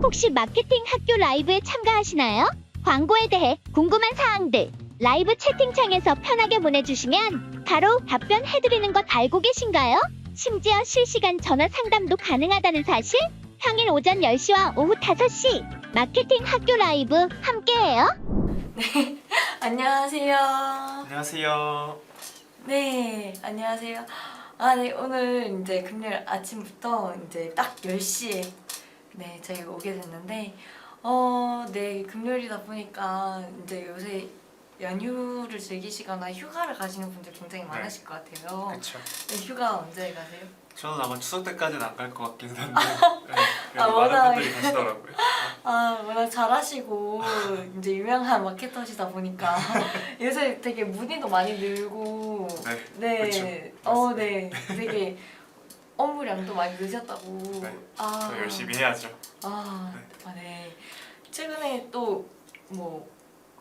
혹시 마케팅 학교 라이브에 참가하시나요? 광고에 대해 궁금한 사항들 라이브 채팅창에서 편하게 보내주시면 바로 답변해드리는 것 알고 계신가요? 심지어 실시간 전화 상담도 가능하다는 사실? 평일 오전 10시와 오후 5시 마케팅 학교 라이브 함께해요. 네, 안녕하세요. 안녕하세요. 네, 안녕하세요. 네, 오늘 이제 금요일 아침부터 이제 딱 10시에 네, 저희가 오게 됐는데, 네, 금요일이다 보니까 이제 요새 연휴를 즐기시거나 휴가를 가시는 분들 굉장히 많으실 것 같아요. 그렇죠. 네, 휴가 언제 가세요? 저는 아마 추석 때까지는 안 갈 것 같긴 한데 네, 아, 그래도 워낙- 많은 분들이 가시더라고요. 워낙 잘하시고 이제 유명한 마케터시다 보니까 요새 되게 문의도 많이 늘고 네, 그쵸. 네, 되게 업무량도 많이 늘으셨다고. 네, 더 열심히 해야죠. 네. 최근에 또 뭐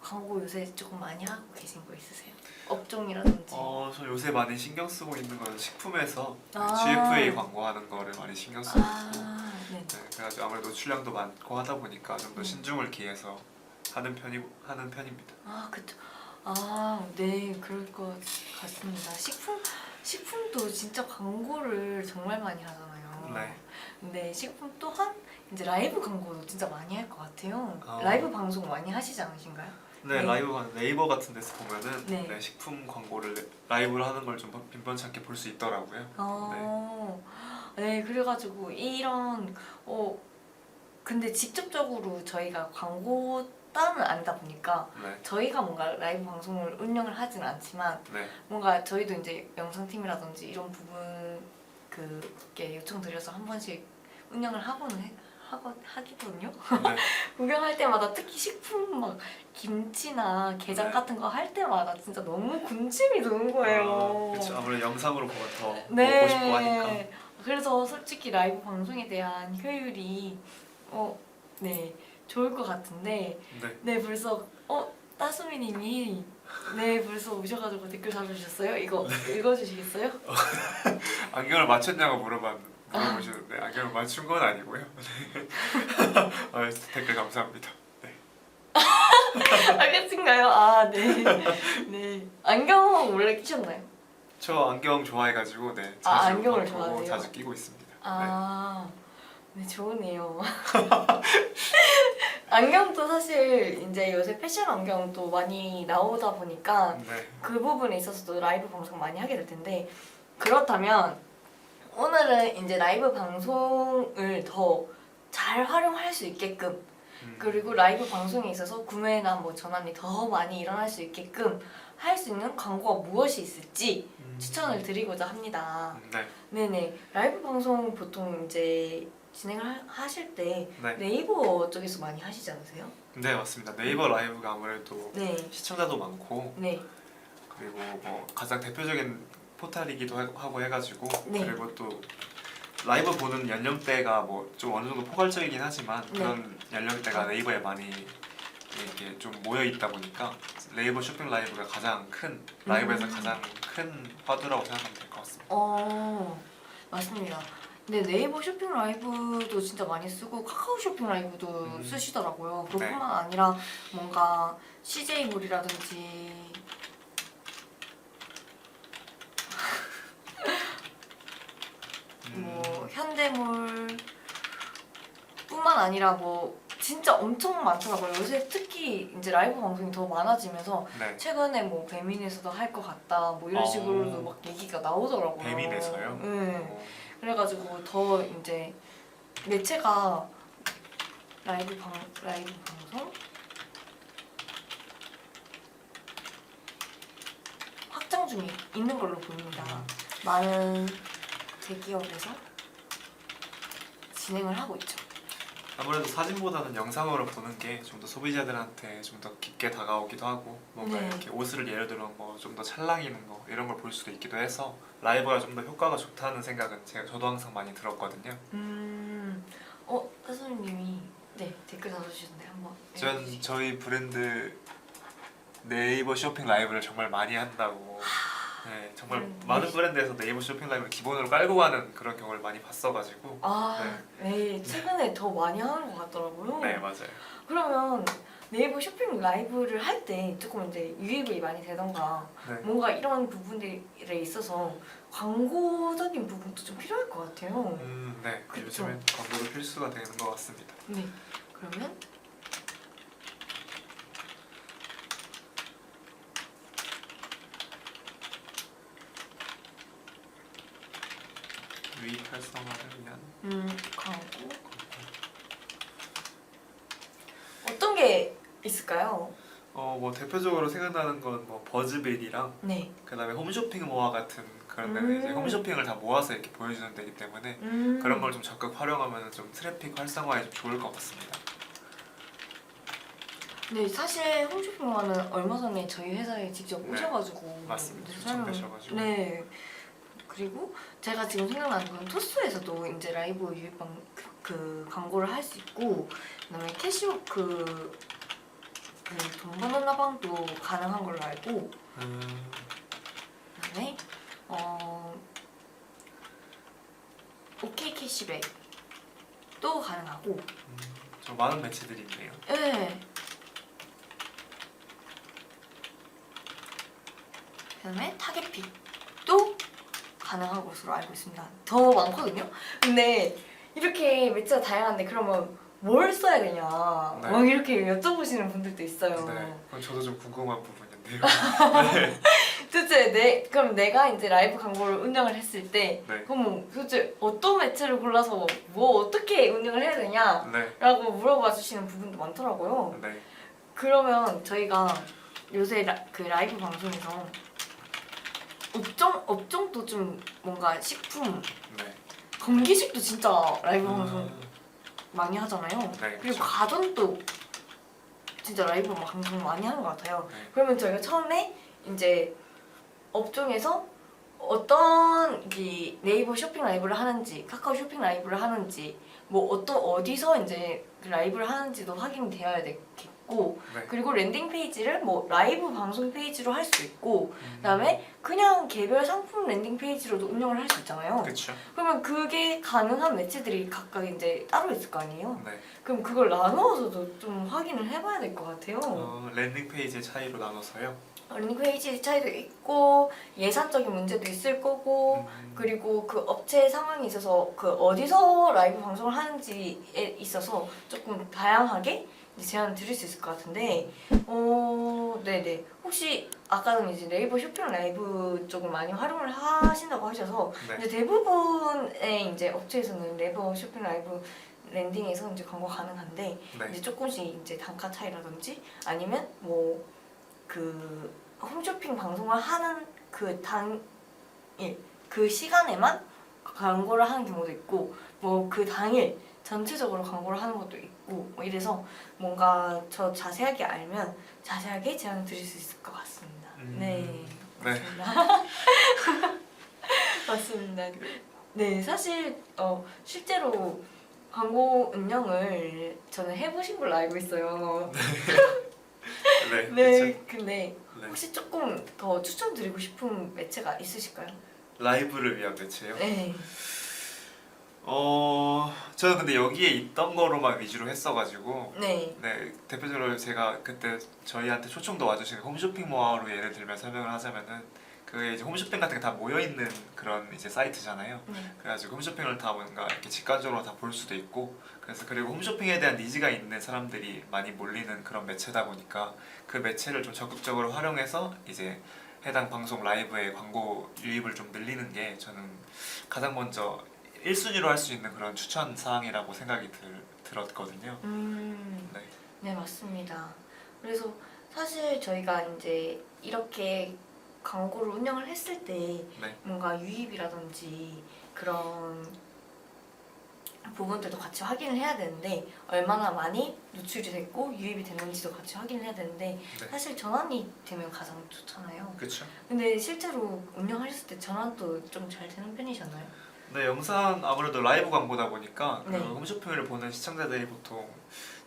광고 요새 조금 많이 하고 계신 거 있으세요? 업종이라든지. 저 요새 많이 신경 쓰고 있는 건 식품에서 아. GFA 광고하는 거를 많이 신경 쓰고 있고 네. 네, 그래가지고 아무래도 출량도 많고 하다 보니까 좀 더 신중을 기해서 하는 편입니다. 그쵸. 네, 그럴 것 같습니다. 식품도 진짜 광고를 정말 많이 하잖아요. 네. 근데 식품 또한 이제 라이브 광고도 진짜 많이 할 것 같아요. 아. 라이브 방송 많이 하시지 않으신가요? 네, 네. 네이버 같은 데서 보면은 네. 네, 식품 광고를 라이브로 하는 걸 좀 빈번치 않게 볼 수 있더라고요. 네, 그래가지고 이런 근데 직접적으로 저희가 광고 따는 아니다 보니까 네, 저희가 뭔가 라이브 방송을 운영을 하지는 않지만 네, 뭔가 저희도 이제 영상팀이라든지 이런 부분 그게 요청드려서 한 번씩 운영을 하기거든요. 네. 구경할 때마다 특히 식품 막 김치나 게장 네. 같은 거 할 때마다 진짜 너무 군침이 도는 거예요. 그렇죠. 아무래도 영상으로 보면 더 네. 먹고 싶고 하니까. 그래서 솔직히 라이브 방송에 대한 효율이 네, 좋을 것 같은데 네. 네, 벌써 따수미님이 네, 벌써 오셔가지고 댓글 달아주셨어요. 이거 읽어주시겠어요? 안경을 맞췄냐고 물어보시는데 안경을 맞춘 건 아니고요. 네. 댓글 감사합니다. 네. 알겠신가요? 네. 네. 안경 원래 끼셨나요? 저 안경 좋아해가지고 네 자주 안경을 보고 좋아하세요? 자주 끼고 있습니다. 네, 좋으네요. 안경도 사실 이제 요새 패션 안경도 많이 나오다 보니까 네. 그 부분에 있어서도 라이브 방송 많이 하게 될 텐데, 그렇다면 오늘은 이제 라이브 방송을 더 잘 활용할 수 있게끔, 그리고 라이브 방송에 있어서 구매나 뭐 전환이 더 많이 일어날 수 있게끔 할 수 있는 광고가 무엇이 있을지 추천을 드리고자 합니다. 네. 네네. 라이브 방송 보통 이제 진행을 하실 때 네. 네이버 쪽에서 많이 하시지 않으세요? 네, 맞습니다. 네이버 라이브가 아무래도 네. 시청자도 많고 네. 그리고 뭐 가장 대표적인 포탈이기도 하고 해가지고 네. 그리고 또 라이브 보는 연령대가 뭐 좀 어느 정도 포괄적이긴 하지만 네. 그런 연령대가 네이버에 많이 이렇게 좀 모여 있다 보니까 네이버 쇼핑 라이브가 가장 큰 라이브에서 가장 큰 화두라고 생각하면 될 것 같습니다. 맞습니다. 네, 네이버 쇼핑 라이브도 진짜 많이 쓰고 카카오 쇼핑 라이브도 쓰시더라고요. 그뿐만 아니라 뭔가 CJ몰이라든지 뭐 현대몰 뿐만 아니라 뭐 진짜 엄청 많더라고요. 요새 특히 이제 라이브 방송이 더 많아지면서 네. 최근에 뭐 배민에서도 할 것 같다 뭐 이런 식으로도 막 얘기가 나오더라고요. 배민에서요? 네. 그래가지고 더 이제 매체가 라이브 방송 확장 중에 있는 걸로 보입니다. 많은 대기업에서 진행을 하고 있죠. 아무래도 사진보다는 영상으로 보는 게 좀 더 소비자들한테 좀 더 깊게 다가오기도 하고 뭔가 네. 이렇게 옷을 예를 들어 뭐 좀 더 찰랑이는 거 이런 걸 볼 수도 있기도 해서 라이브가 좀 더 효과가 좋다는 생각은 저도 항상 많이 들었거든요. 따수님이 네 댓글 달아주셨는데 한번 저희 브랜드 네이버 쇼핑 라이브를 정말 많이 한다고 네, 정말 많은 브랜드에서 네이버 쇼핑 라이브를 기본으로 깔고 가는 그런 경우를 많이 봤어가지고. 네, 최근에 더 많이 하는 것 같더라고요. 네, 맞아요. 그러면 네이버 쇼핑 라이브를 할 때 조금 이제 유입이 많이 되던가 네. 뭔가 이런 부분들에 있어서 광고적인 부분도 좀 필요할 것 같아요. 네. 그쵸. 요즘엔 광고도 필수가 되는 것 같습니다. 네. 그러면 유입 활성화를 위한 광고 어떤 게 있을까요? 뭐 대표적으로 생각나는 건 뭐 버즈빌이랑 네. 그다음에 홈쇼핑 모아 같은 그런 데는 이제 홈쇼핑을 다 모아서 이렇게 보여주는 데이기 때문에 그런 걸 좀 적극 활용하면 좀 트래픽 활성화에 좀 좋을 것 같습니다. 네, 사실 홈쇼핑만은 얼마 전에 저희 회사에 직접 네, 오셔가지고 맞습니다. 네, 추천되셔가지고. 네. 그리고 제가 지금 생각나는 건 토스에서도 이제 라이브 유입방 그 광고를 할 수 있고 그다음에 캐시워크 돈 버는 라방도 가능한 걸로 알고 그다음에 오케이 캐시백도 가능하고 좀 많은 매체들이 있네요. 네. 그다음에 타겟픽도 가능한 것으로 알고 있습니다. 더 많거든요. 근데 이렇게 매체가 다양한데 그러면 뭘 써야 되냐 네. 막 이렇게 여쭤보시는 분들도 있어요. 네, 그건 저도 좀 궁금한 부분인데요. 네. 도대체 그럼 내가 이제 라이브 광고를 운영을 했을 때 네. 그럼 도대체 어떤 매체를 골라서 뭐 어떻게 운영을 해야 되냐라고 네. 물어봐 주시는 부분도 많더라고요. 네. 그러면 저희가 요새 그 라이브 방송에서 업종도 좀 뭔가 식품, 네. 건기식도 진짜 라이브 방송 많이 하잖아요. 네, 그리고 그쵸. 가전도 진짜 라이브 방송 많이 하는 것 같아요. 네. 그러면 저희가 처음에 이제 업종에서 어떤 이 네이버 쇼핑 라이브를 하는지, 카카오 쇼핑 라이브를 하는지, 뭐 어디서 이제 그 라이브를 하는지도 확인이 되어야 되겠고, 네. 그리고 랜딩 페이지를 뭐 라이브 방송 페이지로 할 수 있고, 그다음에 그냥 개별 상품 랜딩 페이지로도 운영을 할 수 있잖아요. 그렇죠. 그러면 그게 가능한 매체들이 각각 이제 따로 있을 거 아니에요. 네. 그럼 그걸 나누어서도 좀 확인을 해봐야 될 것 같아요. 랜딩 페이지의 차이로 나눠서요. 랜딩 페이지 차이도 있고 예산적인 문제도 있을 거고 그리고 그 업체 상황에 있어서 그 어디서 라이브 방송을 하는지에 있어서 조금 다양하게 이제 제안을 드릴 수 있을 것 같은데 네네 혹시 아까는 이제 네이버 쇼핑 라이브 쪽을 많이 활용을 하신다고 하셔서 네. 이제 대부분의 이제 업체에서는 네이버 쇼핑 라이브 랜딩에서 이제 광고 가능한데 네. 이제 조금씩 이제 단가 차이라든지 아니면 뭐 그 홈쇼핑 방송을 하는 그 당일 그 시간에만 광고를 하는 경우도 있고 뭐 그 당일 전체적으로 광고를 하는 것도 있고 뭐 이래서 뭔가 저 자세하게 알면 자세하게 제안을 드릴 수 있을 것 같습니다. 네. 네. 맞습니다. 맞습니다. 네, 사실 실제로 광고 운영을 저는 해보신 걸로 알고 있어요. 네. 네, 그쵸. 근데 네. 혹시 조금 더 추천드리고 싶은 매체가 있으실까요? 라이브를 위한 매체요. 네. 저는 근데 여기에 있던 거로만 위주로 했어가지고 네. 네, 대표적으로 제가 그때 저희한테 초청도 와주신 홈쇼핑 모아로 예를 들면 설명을 하자면은 그게 이제 홈쇼핑 같은 게 다 모여 있는 그런 이제 사이트잖아요. 네. 그래가지고 홈쇼핑을 다 뭔가 이렇게 직관적으로 다 볼 수도 있고 그래서 그리고 홈쇼핑에 대한 니즈가 있는 사람들이 많이 몰리는 그런 매체다 보니까 그 매체를 좀 적극적으로 활용해서 이제 해당 방송 라이브의 광고 유입을 좀 늘리는 게 저는 가장 먼저 1순위로 할 수 있는 그런 추천 사항이라고 생각이 들었거든요. 네. 네, 맞습니다. 그래서 사실 저희가 이제 이렇게 광고를 운영을 했을 때 네. 뭔가 유입이라든지 그런 부분들도 같이 확인을 해야 되는데 얼마나 많이 노출이 됐고 유입이 됐는지도 같이 확인을 해야 되는데 네. 사실 전환이 되면 가장 좋잖아요. 그렇죠. 근데 실제로 운영하셨을 때 전환도 좀 잘 되는 편이셨나요? 네, 영상 아무래도 라이브 광고다 보니까 그 네. 홈쇼핑을 보는 시청자들이 보통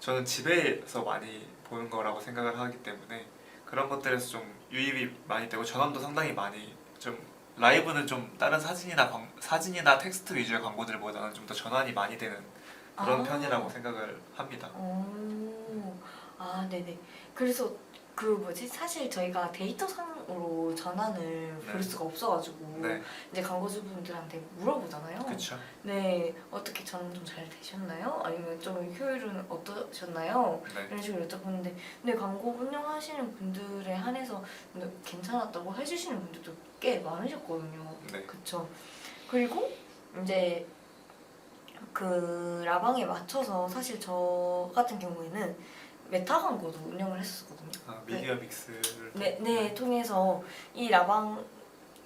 저는 집에서 많이 보는 거라고 생각을 하기 때문에 그런 것들에서 좀 유입이 많이 되고 전환도 상당히 많이 좀 라이브는 좀 다른 사진이나 텍스트 위주의 광고들보다는 좀 더 전환이 많이 되는 그런 아. 편이라고 생각을 합니다. 아, 네네. 그래서 그 뭐지? 사실 저희가 데이터상으로 전환을 네. 볼 수가 없어가지고 네, 이제 광고주분들한테 물어보잖아요. 그렇죠. 네, 어떻게 전환 좀 잘 되셨나요? 아니면 좀 효율은 어떠셨나요? 네, 이런 식으로 여쭤보는데, 근데 광고 운영하시는 분들에 한해서 근데 괜찮았다고 해주시는 분들도 꽤 많으셨거든요. 네. 그쵸? 그리고 이제 그 라방에 맞춰서 사실 저 같은 경우에는 메타 광고도 운영을 했었거든요. 아, 미디어 믹스를 네, 통해서 이 라방이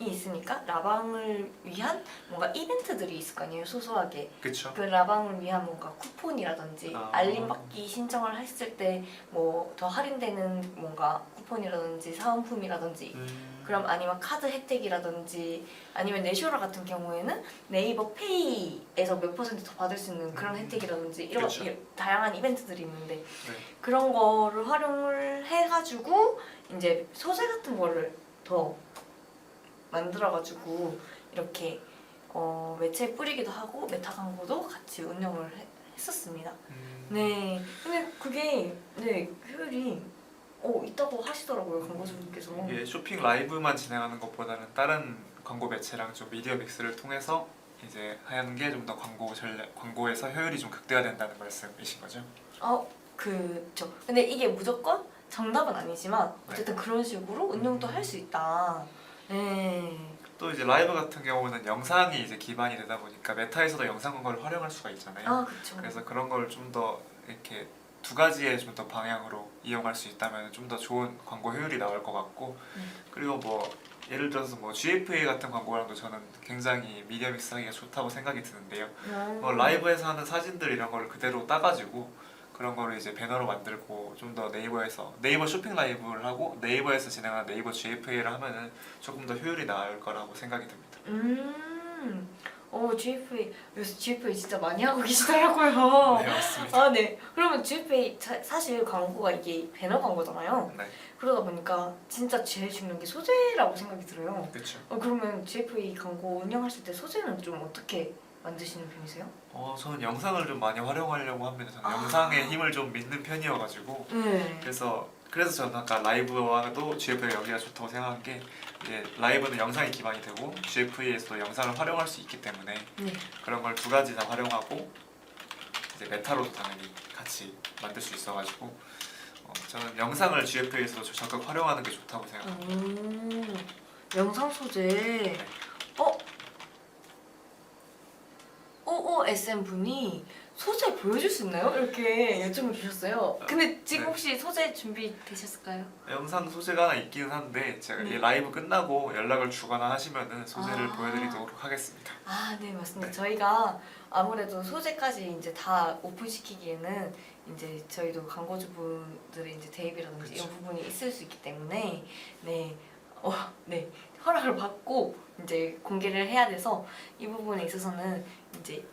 있으니까 라방을 위한 뭔가 이벤트들이 있을 거 아니에요, 소소하게. 그렇죠. 그 라방을 위한 뭔가 쿠폰이라든지 아. 알림받기 신청을 했을 때 뭐 더 할인되는 뭔가 쿠폰이라든지 사은품이라든지 그럼 아니면 카드 혜택이라든지 아니면 내쇼라 같은 경우에는 네이버 페이에서 몇 퍼센트 더 받을 수 있는 그런 혜택이라든지 이런 그쵸. 다양한 이벤트들이 있는데 네. 그런 거를 활용을 해가지고 이제 소재 같은 거를 더 만들어가지고 이렇게 매체에 뿌리기도 하고 메타 광고도 같이 운영을 했었습니다. 네, 근데 그게 네 효율이 있다고 하시더라고요, 광고주분께서. 이게 쇼핑 라이브만 진행하는 것보다는 다른 광고 매체랑 좀 미디어 믹스를 통해서 이제 하는 게 좀 더 광고에서 효율이 좀 극대화된다는 말씀이신 거죠? 그쵸. 근데 이게 무조건 정답은 아니지만 어쨌든 그런 식으로 운영도 할 수 있다. 네. 또 이제 라이브 같은 경우는 영상이 이제 기반이 되다 보니까 메타에서도 영상 광고를 활용할 수가 있잖아요. 그쵸. 그래서 그런 걸 좀 더 이렇게 두 가지의 좀 더 방향으로 이용할 수 있다면 좀 더 좋은 광고 효율이 나올 것 같고 그리고 뭐 예를 들어서 뭐 GFA 같은 광고랑도 저는 굉장히 미디어 믹스하기가 좋다고 생각이 드는데요. 뭐 라이브에서 하는 사진들 이런 걸 그대로 따가지고 그런 거를 이제 배너로 만들고 좀 더 네이버 쇼핑 라이브를 하고 네이버에서 진행하는 네이버 GFA를 하면은 조금 더 효율이 나을 거라고 생각이 듭니다. GFA 요새 GFA 진짜 많이 하고 계시더라고요. 네, 맞습니다. 네. 그러면 GFA 사실 광고가 이게 배너 광고잖아요. 네, 그러다 보니까 진짜 제일 중요한 게 소재라고 생각이 들어요. 그렇죠. 그러면 GFA 광고 운영하실 때 소재는 좀 어떻게 만드시는 편이세요? 저는 영상을 좀 많이 활용하려고 합니다. 저는 영상의 힘을 좀 믿는 편이어가지고 네. 그래서 저는 아까 라이브와도 GFA가 여기가 좋다고 생각한 게 이제 라이브는 영상이 기반이 되고 GFA에서도 영상을 활용할 수 있기 때문에 네. 그런 걸 두 가지 다 활용하고 이제 메타로도 당연히 같이 만들 수 있어가지고 저는 영상을 GFA에서도 적극 활용하는 게 좋다고 생각합니다. 영상 소재. OOSM 분이 소재 보여줄 수 있나요? 이렇게 요청을 주셨어요. 근데 지금 네. 혹시 소재 준비 되셨을까요? 영상 소재가 하나 있기는 한데 제가 이 라이브 끝나고 연락을 주거나 하시면은 소재를 보여드리도록 하겠습니다. 네, 맞습니다. 네. 저희가 아무래도 소재까지 이제 다 오픈시키기에는 이제 저희도 광고주분들의 이제 대입이라든지 그쵸. 이런 부분이 있을 수 있기 때문에 네, 허락을 받고 이제 공개를 해야 돼서 이 부분에 있어서는 이제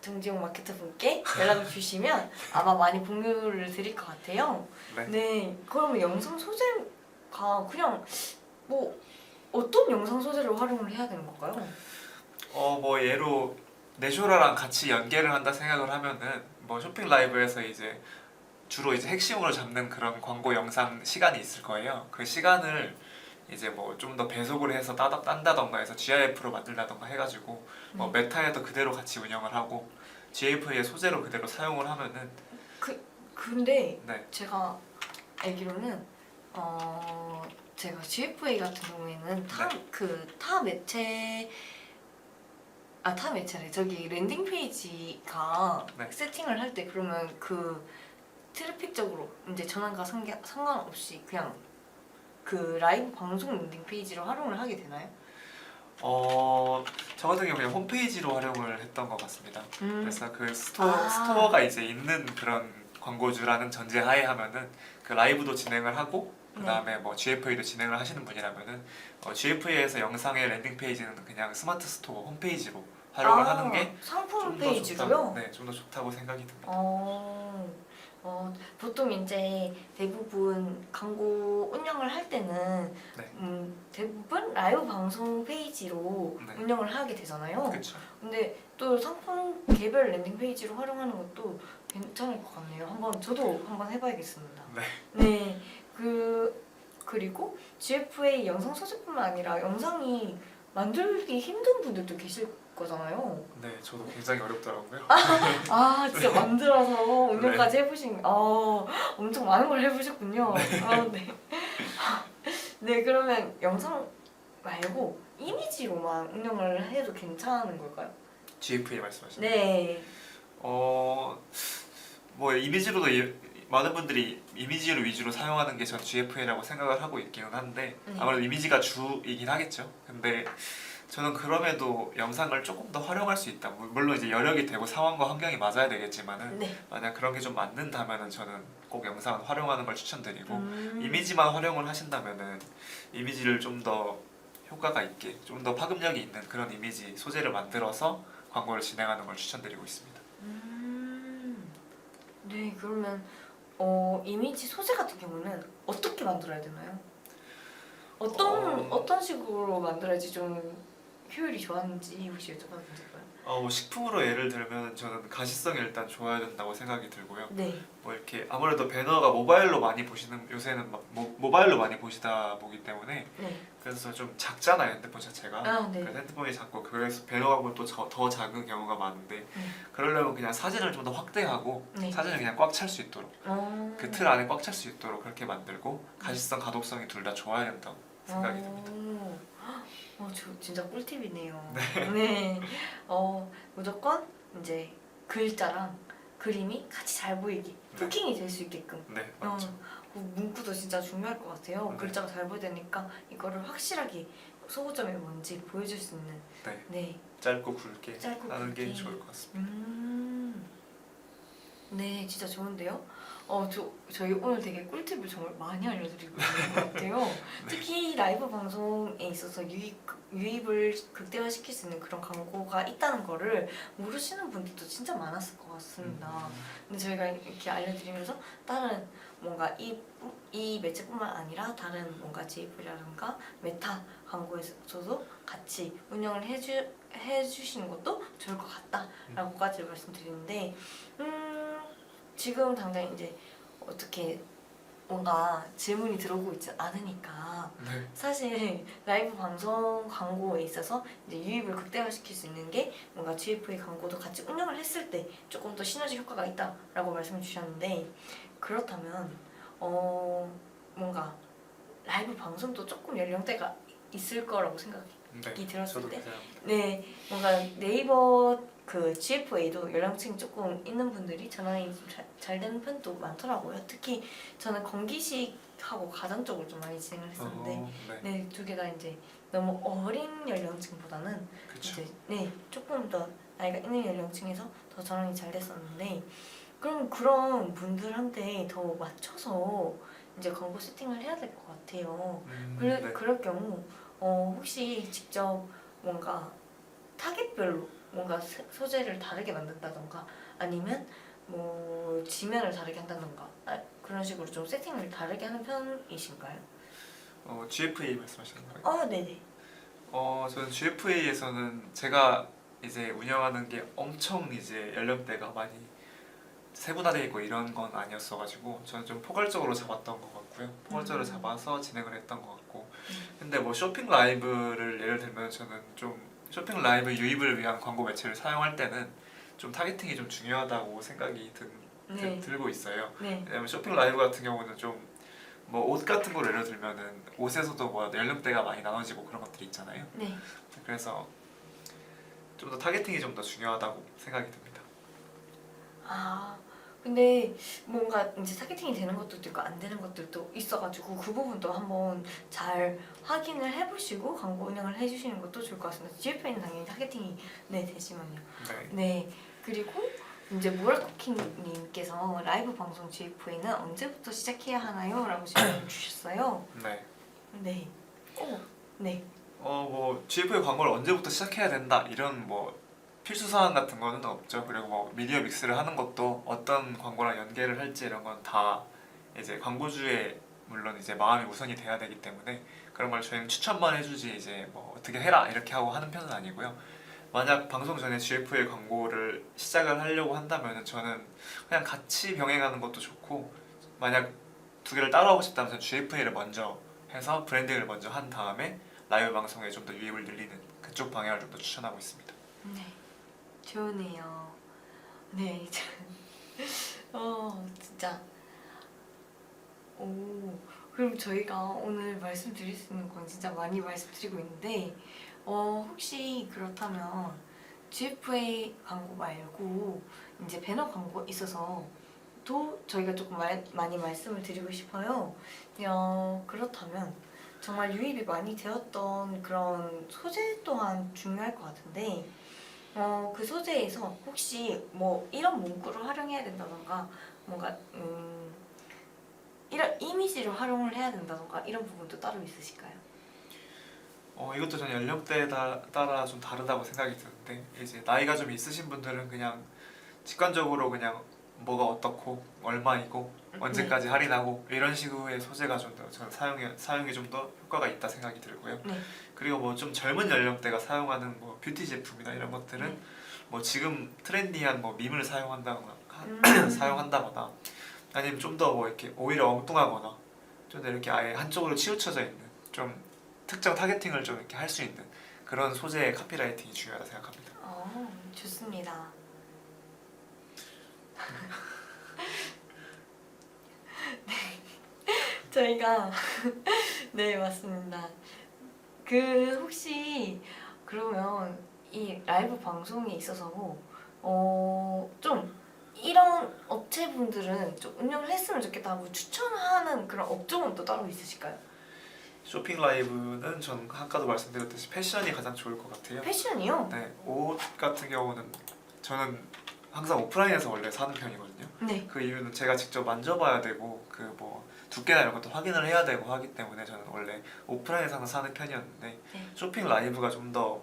정지용 마케터 분께 연락을 주시면 아마 많이 공유를 드릴 것 같아요. 네. 네, 그러면 영상 소재가 그냥 뭐 어떤 영상 소재를 활용을 해야 되는 걸까요? 뭐 예로 내쇼라랑 같이 연계를 한다 생각을 하면은 뭐 쇼핑 라이브에서 이제 주로 이제 핵심으로 잡는 그런 광고 영상 시간이 있을 거예요. 그 시간을 이제 뭐 좀 더 배속을 해서 딴다던가 해서 GIF로 만들다던가 해가지고 뭐 메타에도 그대로 같이 운영을 하고 GF의 소재로 그대로 사용을 하면은 근데 네, 제가 알기로는 제가 GFA 같은 경우에는 타 매체래. 저기 랜딩 페이지가 네. 세팅을 할 때 그러면 그 트래픽적으로 이제 전환과 상관없이 그냥 그 라이브 방송 랜딩 페이지로 활용을 하게 되나요? 저 같은 경우 그냥 홈페이지로 활용을 했던 것 같습니다. 그래서 그 아. 스토어가 이제 있는 그런 광고주라는 전제하에 하면은 그 라이브도 진행을 하고 그 다음에 뭐 GFA도 진행을 하시는 분이라면은 GFA에서 영상의 랜딩 페이지는 그냥 스마트 스토어 홈페이지로 활용을 하는 게 상품 좀 더 페이지로요? 좀 더 좋다고 생각이 듭니다. 보통 이제 대부분 광고 운영을 할 때는 네. 대부분 라이브 방송 페이지로 네. 운영을 하게 되잖아요. 그렇죠. 근데 또 상품 개별 랜딩 페이지로 활용하는 것도 괜찮을 것 같네요. 저도 한번 해봐야겠습니다. 네. 네. 그리고 GFA 영상 소재뿐만 아니라 영상이 만들기 힘든 분들도 계실 거잖아요. 네, 저도 굉장히 어렵더라고요. 진짜 만들어서 운영까지 해보신, 엄청 많은 걸 해보셨군요. 네. 네, 그러면 영상 말고 이미지로만 운영을 해도 괜찮은 걸까요? GFA 말씀하시는. 네. 뭐 이미지로도 많은 분들이 이미지를 위주로 사용하는 게 전 GFA라고 생각을 하고 있기는 한데 아무래도 이미지가 주이긴 하겠죠. 근데 저는 그럼에도 영상을 조금 더 활용할 수 있다. 물론 이제 여력이 되고 상황과 환경이 맞아야 되겠지만은 네. 만약 그런 게 좀 맞는다면은 저는 꼭 영상을 활용하는 걸 추천드리고 이미지만 활용을 하신다면은 이미지를 좀 더 효과가 있게, 좀 더 파급력이 있는 그런 이미지 소재를 만들어서 광고를 진행하는 걸 추천드리고 있습니다. 네, 그러면 이미지 소재 같은 경우는 어떻게 만들어야 되나요? 어떤 식으로 만들어야지 좀 효율이 좋았는지 혹시 여쭤봐도 될까요? 뭐 식품으로 예를 들면 저는 가시성이 일단 좋아야 된다고 생각이 들고요. 네. 뭐 이렇게 아무래도 배너가 모바일로 많이 보시는, 요새는 막 모바일로 많이 보시다 보기 때문에 네. 그래서 좀 작잖아요, 핸드폰 자체가. 네. 그래서 핸드폰이 작고 그래서 배너가 또 더 작은 경우가 많은데 그러려면 그냥 사진을 좀 더 확대하고 네. 사진을 그냥 꽉 찰 수 있도록 그 틀 안에 꽉 찰 수 있도록 그렇게 만들고 가시성, 가독성이 둘 다 좋아야 된다고 생각이 듭니다. 저 진짜 꿀팁이네요. 네. 무조건 이제 글자랑 그림이 같이 잘 보이게 토킹이 될 수 있게끔. 네, 맞죠. 문구도 진짜 중요할 것 같아요. 네. 글자가 잘 보여야 되니까 이거를 확실하게 소구점이 뭔지 보여줄 수 있는. 네. 네. 짧고 굵게 짧고 하는 게 굵게. 좋을 것 같습니다. 네, 진짜 좋은데요? 저희 오늘 되게 꿀팁을 정말 많이 알려드리고 있는 것 같아요. 특히 라이브 방송에 있어서 유입을 극대화시킬 수 있는 그런 광고가 있다는 거를 모르시는 분들도 진짜 많았을 것 같습니다. 근데 저희가 이렇게 알려드리면서 다른 뭔가 이 매체뿐만 아니라 다른 뭔가 제이플이라든가 메타 광고에서도 같이 운영을 해주시는 것도 좋을 것 같다라고까지 말씀드리는데 지금 당장 이제 어떻게 뭔가 질문이 들어오고 있지 않으니까 네. 사실 라이브 방송 광고에 있어서 이제 유입을 극대화시킬 수 있는 게 뭔가 GFA 광고도 같이 운영을 했을 때 조금 더 시너지 효과가 있다라고 말씀을 주셨는데 그렇다면 뭔가 라이브 방송도 조금 연령대가 있을 거라고 생각이 들었을 저도 때 그래요. 네, 뭔가 네이버 그 GFA도 연령층이 조금 있는 분들이 전환이 좀 잘 되는 편도 많더라고요. 특히 저는 건기식하고 가전 쪽을 좀 많이 진행을 했었는데 네, 두 개 다 이제 너무 어린 연령층보다는 그렇죠. 이제 네, 조금 더 나이가 있는 연령층에서 더 전환이 잘 됐었는데 그럼 그런 분들한테 더 맞춰서 이제 광고 세팅을 해야 될 것 같아요. 그럴 경우 혹시 직접 뭔가 타겟별로 뭔가 소재를 다르게 만든다던가 아니면 뭐 지면을 다르게 한다던가 그런 식으로 좀 세팅을 다르게 하는 편이신가요? GFA 말씀하시는 거예요? 네네. 저는 GFA에서는 제가 이제 운영하는 게 엄청 이제 연령대가 많이 세분화되어 있고 이런 건 아니었어가지고 저는 좀 포괄적으로 잡았던 것 같고요. 포괄적으로 잡아서 진행을 했던 것 같고 근데 뭐 쇼핑 라이브를 예를 들면 저는 좀 쇼핑 라이브 유입을 위한 광고 매체를 사용할 때는 좀 타겟팅이 좀 중요하다고 생각이 들고 있어요. 네. 왜냐면 쇼핑 라이브 같은 경우는 좀 뭐 옷 같은 걸 예를 들면은 옷에서도 뭐 연령대가 많이 나눠지고 그런 것들이 있잖아요. 네. 그래서 좀 더 타겟팅이 좀 더 중요하다고 생각이 듭니다. 근데 뭔가 이제 타겟팅이 되는 것들도 있고 안 되는 것들도 있어가지고 그 부분도 한번 잘 확인을 해보시고 광고 운영을 해주시는 것도 좋을 것 같습니다. GFA는 당연히 타겟팅이 되지만요. 네. 그리고 이제 모랄쿠킹님께서 라이브 방송 GFA는 언제부터 시작해야 하나요? 라고 질문을 주셨어요. 네. 네. 네. 뭐 GFA 광고를 언제부터 시작해야 된다 이런 뭐 필수 사항 같은 거는 없죠. 그리고 뭐 미디어 믹스를 하는 것도 어떤 광고랑 연계를 할지 이런 건 다 이제 광고주의 물론 이제 마음이 우선이 돼야 되기 때문에 그런 걸 저희는 추천만 해주지 이제 뭐 어떻게 해라 이렇게 하고 하는 편은 아니고요. 만약 방송 전에 GF의 광고를 시작을 하려고 한다면 저는 그냥 같이 병행하는 것도 좋고, 만약 두 개를 따로 하고 싶다면 저는 GFA를 먼저 해서 브랜딩을 먼저 한 다음에 라이브 방송에 좀 더 유입을 늘리는 그쪽 방향을 좀 더 추천하고 있습니다. 네, 좋네요. 네, 진짜. 오, 그럼 저희가 오늘 말씀드릴 수 있는 건 진짜 많이 말씀드리고 있는데, 혹시 그렇다면 GFA 광고 말고 이제 배너 광고 있어서 또 저희가 조금 많이 말씀을 드리고 싶어요. 그렇다면 정말 유입이 많이 되었던 그런 소재 또한 중요할 것 같은데, 그 소재에서 혹시 뭐 이런 문구를 활용해야 된다던가 뭔가 이런 이미지를 활용을 해야 된다던가 이런 부분도 따로 있으실까요? 이것도 전 연령대에 따라 좀 다르다고 생각이 드는데, 이제 나이가 좀 있으신 분들은 그냥 직관적으로 그냥 뭐가 어떻고 얼마이고 언제까지 할인하고 이런 식의 소재가 좀 더 저는 사용이 좀 더 효과가 있다 생각이 들고요. 네. 그리고 뭐 좀 젊은 연령대가 사용하는 뭐 뷰티 제품이나 이런 것들은 네. 뭐 지금 트렌디한 뭐 밈을 사용한다거나 사용한다거나 아니면 좀 더 뭐 이렇게 오히려 엉뚱하거나 좀 더 이렇게 아예 한쪽으로 치우쳐져 있는 좀 특정 타겟팅을 좀 이렇게 할 수 있는 그런 소재의 카피라이팅이 중요하다 생각합니다. 좋습니다. 네, 저희가 네, 맞습니다. 혹시 그러면 이 라이브 방송에 있어서 좀 이런 업체분들은 좀 운영을 했으면 좋겠다고 추천하는 그런 업종은 또 따로 있으실까요? 쇼핑 라이브는 전 아까도 말씀드렸듯이 패션이 가장 좋을 것 같아요. 패션이요? 네, 옷 같은 경우는 저는 항상 오프라인에서 원래 사는 편이거든요. 네. 그 이유는 제가 직접 만져봐야 되고 그 뭐 두께나 이런 것도 확인을 해야 되고 하기 때문에 저는 원래 오프라인에서 항상 사는 편이었는데, 네. 쇼핑 라이브가 좀 더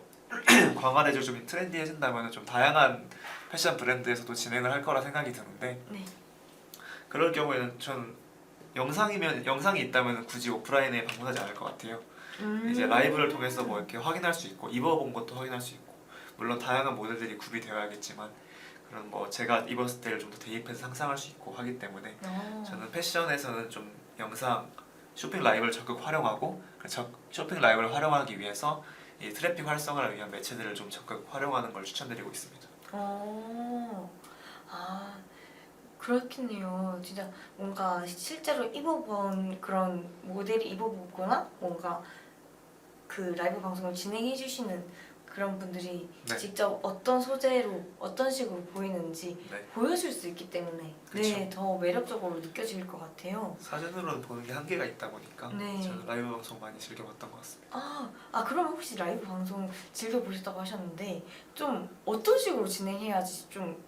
광활해지고 좀 트렌디해진다면 좀 다양한 패션 브랜드에서도 진행을 할 거라 생각이 드는데, 네. 그럴 경우에는 전 영상이 있다면 굳이 오프라인에 방문하지 않을 것 같아요. 이제 라이브를 통해서 뭐 이렇게 확인할 수 있고 입어본 것도 확인할 수 있고, 물론 다양한 모델들이 구비되어야겠지만 그런 뭐 제가 입었을 때를 좀 더 대입해서 상상할 수 있고 하기 때문에 저는 패션에서는 좀 영상 쇼핑 라이브를 적극 활용하고, 쇼핑 라이브를 활용하기 위해서 이 트래픽 활성화를 위한 매체들을 좀 적극 활용하는 걸 추천드리고 있습니다. 그렇겠네요. 진짜 뭔가 실제로 입어본 그런 모델이 입어보거나 뭔가 그 라이브 방송을 진행해 주시는 그런 분들이 네. 직접 어떤 소재로 어떤 식으로 보이는지 네. 보여줄 수 있기 때문에 네, 더 매력적으로 느껴질 것 같아요. 사진으로는 보는 게 한계가 있다 보니까 네. 저는 라이브 방송 많이 즐겨봤던 것 같습니다. 그럼 혹시 라이브 방송 즐겨보셨다고 하셨는데 좀 어떤 식으로 진행해야지 좀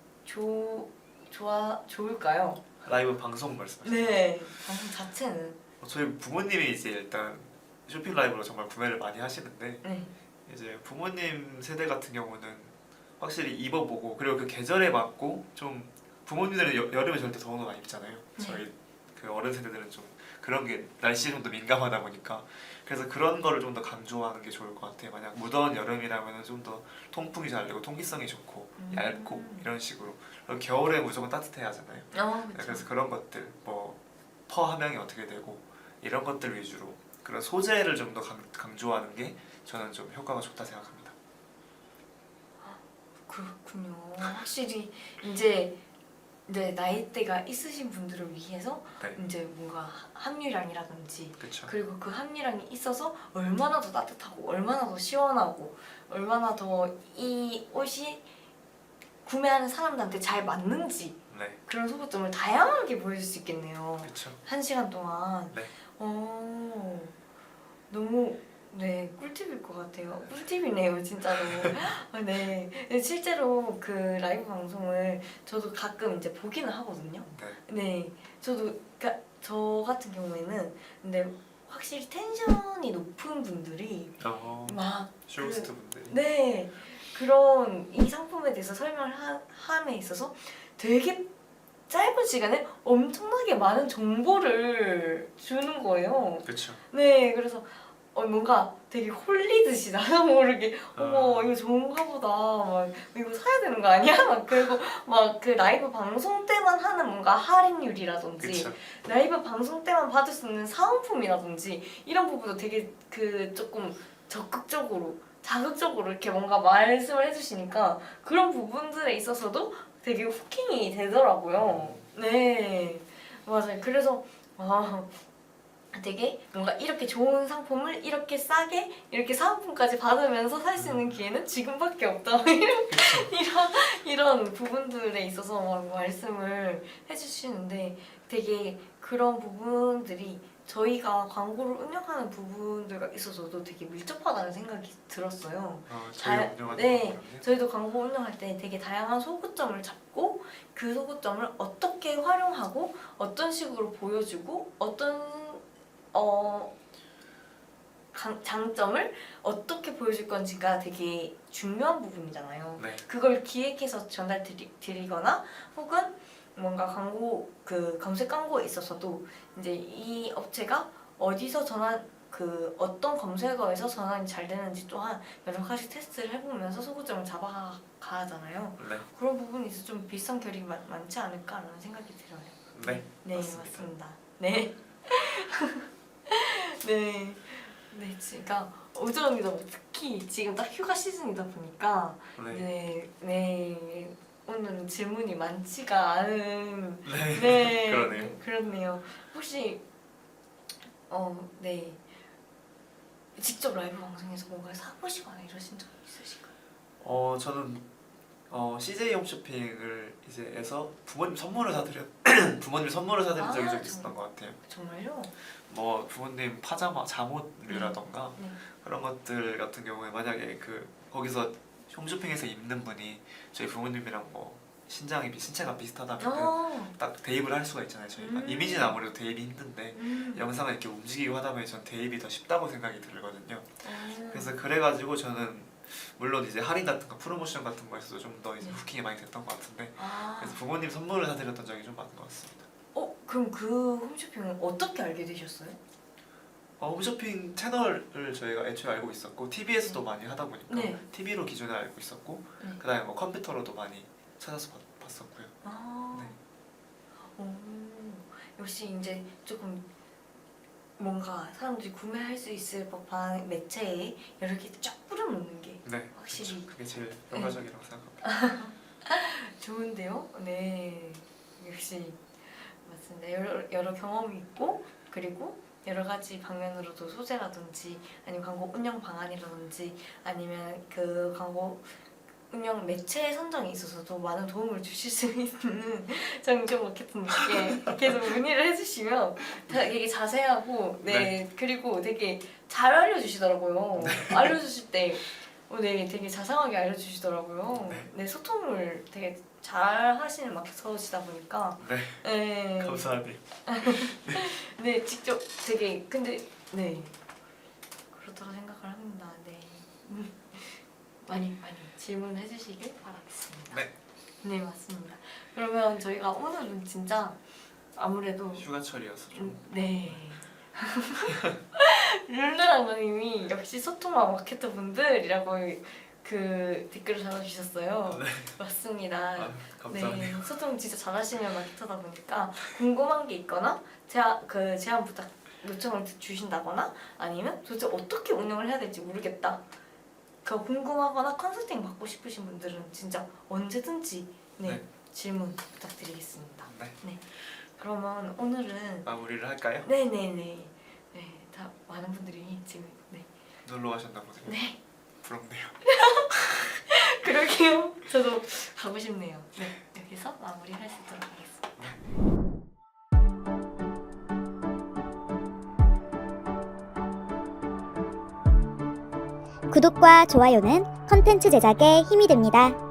좋을까요? 라이브 방송 말씀하시죠? 네, 방송 자체는 저희 부모님이 이제 일단 쇼핑 라이브로 정말 구매를 많이 하시는데, 네. 이제 부모님 세대 같은 경우는 확실히 입어보고 그리고 그 계절에 맞고 좀 부모님들은 여름에 절대 더운 옷 안 입잖아요. 저희 그 어른 세대들은 좀 그런 게 날씨에 좀 더 민감하다 보니까 그래서 그런 거를 좀 더 강조하는 게 좋을 것 같아요. 만약 무더운 여름이라면 좀 더 통풍이 잘 되고 통기성이 좋고 얇고 이런 식으로. 그리고 겨울에 무조건 따뜻해야 하잖아요. 그쵸. 그래서 그런 것들 뭐 퍼 함량이 어떻게 되고 이런 것들 위주로 그런 소재를 좀 더 강조하는 게 저는 좀 효과가 좋다 생각합니다. 그렇군요. 확실히 이제 나이대가 있으신 분들을 위해서 네. 이제 뭔가 함유량이라든지 그렇죠. 그리고 그 함유량이 있어서 얼마나 더 따뜻하고 얼마나 더 시원하고 얼마나 더 이 옷이 구매하는 사람들한테 잘 맞는지 네. 그런 소구점을 다양하게 보여줄 수 있겠네요. 그렇죠. 1시간 동안. 네. 너무 꿀팁일 것 같아요. 꿀팁이네요, 진짜로. 네, 실제로 그 라이브 방송을 저도 가끔 이제 보기는 하거든요. 네. 네, 저도 그러니까 저 같은 경우에는 근데 확실히 텐션이 높은 분들이 막 쇼호스트 분들이 네, 그런 이 상품에 대해서 설명을 함에 있어서 되게 짧은 시간에 엄청나게 많은 정보를 주는 거예요. 그렇죠. 네, 그래서 뭔가 되게 홀리듯이 나도 모르게 어머 이거 좋은가 보다 막 이거 사야 되는 거 아니야? 막 그리고 막 그 라이브 방송 때만 하는 뭔가 할인율이라든지 그렇죠. 라이브 방송 때만 받을 수 있는 사은품이라든지 이런 부분도 되게 그 조금 적극적으로 자극적으로 이렇게 뭔가 말씀을 해주시니까 그런 부분들에 있어서도 되게 후킹이 되더라고요. 네, 맞아요. 그래서 되게 뭔가 이렇게 좋은 상품을 이렇게 싸게 이렇게 사은품까지 받으면서 살 수 있는 기회는 지금밖에 없다 이런 부분들에 있어서 막 말씀을 해주시는데 되게 그런 부분들이 저희가 광고를 운영하는 부분들과 있어서도 되게 밀접하다는 생각이 들었어요. 저희가 운영하는 네, 거거든요. 저희도 광고 운영할 때 되게 다양한 소구점을 잡고 그 소구점을 어떻게 활용하고 어떤 식으로 보여주고 어떤 장점을 어떻게 보여줄 건지가 되게 중요한 부분이잖아요. 네. 그걸 기획해서 전달드리거나 혹은 뭔가 광고 그 검색 광고에 있어서도 이제 이 업체가 어디서 그 어떤 검색어에서 전환이 잘 되는지 또한 여러 가지 테스트를 해보면서 소구점을 잡아가잖아요. 네. 그런 부분이 있어서 좀 비슷한 결이 많지 않을까라는 생각이 들어요. 네. 네, 맞습니다. 맞습니다. 네. 네. 네, 그러니까 우주 언니도 특히 지금 딱 휴가 시즌이다 보니까 네. 네. 오늘은 질문이 많지가 않은 네. 네. 그러네요. 그렇네요. 혹시 네. 직접 라이브 방송에서 뭔가 사보시거나 이러신 적 있으실까요? 저는 CJ 홈쇼핑을 이제 해서 부모님 선물을 사드린 적이 좀 있었던 것 같아요. 정말요? 뭐 부모님 파자마, 잠옷류라던가 네. 그런 것들 같은 경우에 만약에 거기서 홈쇼핑에서 입는 분이 저희 부모님이랑 뭐 신체가 비슷하다면 딱 대입을 할 수가 있잖아요. 저희가 이미지는 아무래도 대입이 힘든데 영상을 이렇게 움직이고 하다 보니 전 대입이 더 쉽다고 생각이 들거든요. 그래서 그래가지고 저는 물론 이제 할인 같은 거 프로모션 같은 거에서도 좀 더 이제 후킹이 많이 됐던 것 같은데 그래서 부모님 선물을 사드렸던 적이 좀 많은 것 같습니다. 그럼 그 홈쇼핑은 어떻게 알게 되셨어요? 홈쇼핑 채널을 저희가 애초에 알고 있었고 TV에서도 많이 하다 보니까 네. TV로 기존에 알고 있었고 네. 그다음에 뭐 컴퓨터로도 많이 찾아서 봤었고요. 역시 이제 조금 뭔가 사람들이 구매할 수 있을 법한 매체에 여러 개 쫙 뿌려놓는 게 네, 확실히 그게 제일 효과적이라고 생각합니다. 좋은데요? 네, 역시 맞습니다. 여러 경험이 있고 그리고 여러 가지 방면으로도 소재라든지 아니면 광고 운영 방안이라든지 아니면 그 광고 운영 매체 선정에 있어서도 많은 도움을 주실 수 있는 정정 마케팅님께 계속 문의를 해주시면 되게 자세하고 네. 그리고 되게 잘 알려주시더라고요. 알려주실 때 네, 되게 자상하게 알려주시더라고요. 네, 소통을 되게 잘 하시는 마케터시다 보니까 네. 감사하네요. 네, 직접 되게 근데 네 그렇다고 생각을 합니다. 네. 많이 질문해 주시길 바라겠습니다. 네, 맞습니다. 그러면 저희가 오늘은 진짜 아무래도 휴가철이어서 좀 네. 룰루랑님이 역시 소통왕 마케터 분들이라고 그 댓글을 달아주셨어요. 네. 맞습니다. 감사합니다. 네, 소통 진짜 잘하시는 마케터다 보니까 궁금한 게 있거나 제안 부탁 요청을 주신다거나 아니면 도대체 어떻게 운영을 해야 될지 모르겠다. 그 궁금하거나 컨설팅 받고 싶으신 분들은 진짜 언제든지 질문 부탁드리겠습니다. 네. 그러면 오늘은 마무리를 할까요? 네네네. 네, 다 많은 분들이 지금 놀러 가셨나 보네요. 네. 부럽네요. 그러게요. 저도 가고 싶네요. 네, 여기서 마무리할 수 있도록 하겠습니다. 구독과 좋아요는 컨텐츠 제작에 힘이 됩니다.